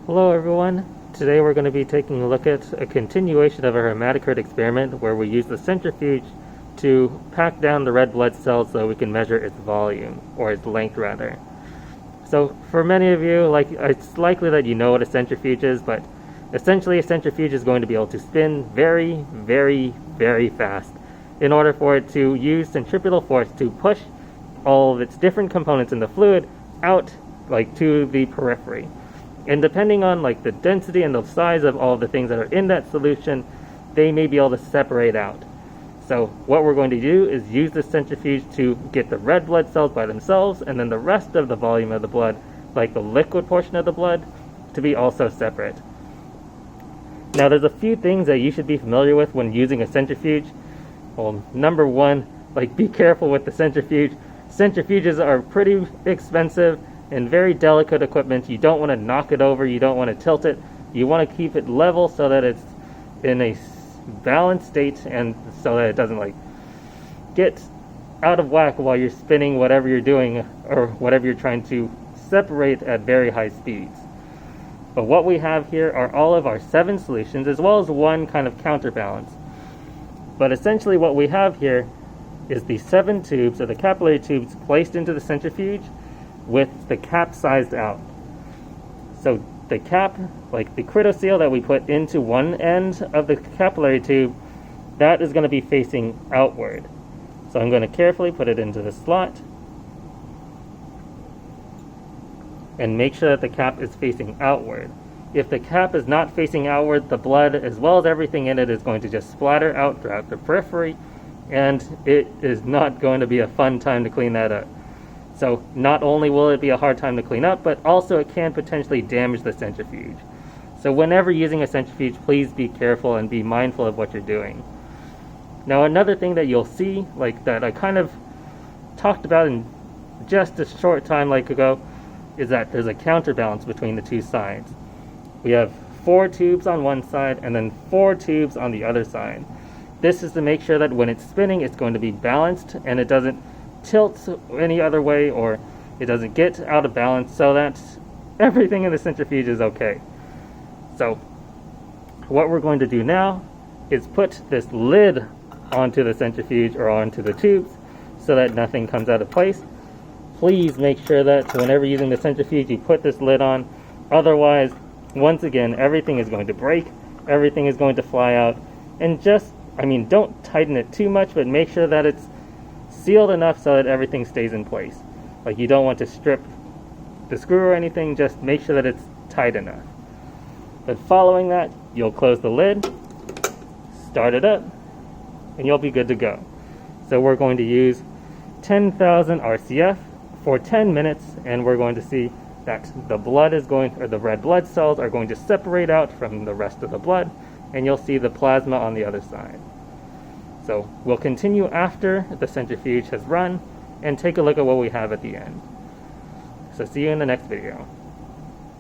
Hello everyone. Today we're going to be taking a look at a continuation of our hematocrit experiment where we use the centrifuge to pack down the red blood cells so we can measure its volume, or its length rather. So for many of you, it's likely that you know what a centrifuge is, but essentially a centrifuge is going to be able to spin very, very, very fast in order for it to use centripetal force to push all of its different components in the fluid out to the periphery. And depending on the density and the size of all the things that are in that solution, they may be able to separate out. So what we're going to do is use the centrifuge to get the red blood cells by themselves, and then the rest of the volume of the blood, like the liquid portion of the blood, to be also separate. Now there's a few things that you should be familiar with when using a centrifuge. Well, number one, be careful with the centrifuge. Centrifuges are pretty expensive and very delicate equipment. You don't want to knock it over, you don't want to tilt it. You want to keep it level so that it's in a balanced state, and so that it doesn't get out of whack while you're spinning whatever you're doing or whatever you're trying to separate at very high speeds. But what we have here are all of our 7 solutions, as well as one kind of counterbalance. But essentially what we have here is the 7 tubes, or the capillary tubes, placed into the centrifuge with the cap sized out. So the cap, the critocele that we put into one end of the capillary tube, that is going to be facing outward. So I'm going to carefully put it into the slot and make sure that the cap is facing outward. If the cap is not facing outward, the blood, as well as everything in it, is going to just splatter out throughout the periphery, and it is not going to be a fun time to clean that up. So not only will it be a hard time to clean up, but also it can potentially damage the centrifuge. So whenever using a centrifuge, please be careful and be mindful of what you're doing. Now another thing that you'll see, that I kind of talked about in just a short time ago, is that there's a counterbalance between the two sides. We have 4 tubes on one side and then 4 tubes on the other side. This is to make sure that when it's spinning, it's going to be balanced and it doesn't tilt any other way, or it doesn't get out of balance, so that everything in the centrifuge is okay. So what we're going to do now is put this lid onto the centrifuge, or onto the tubes, so that nothing comes out of place. Please make sure that whenever using the centrifuge you put this lid on, otherwise once again everything is going to break, everything is going to fly out. And don't tighten it too much, but make sure that it's sealed enough so that everything stays in place. You don't want to strip the screw or anything, just make sure that it's tight enough. But following that, you'll close the lid, start it up, and you'll be good to go. So we're going to use 10,000 RCF for 10 minutes, and we're going to see that the red blood cells are going to separate out from the rest of the blood, and you'll see the plasma on the other side. So we'll continue after the centrifuge has run and take a look at what we have at the end. So see you in the next video.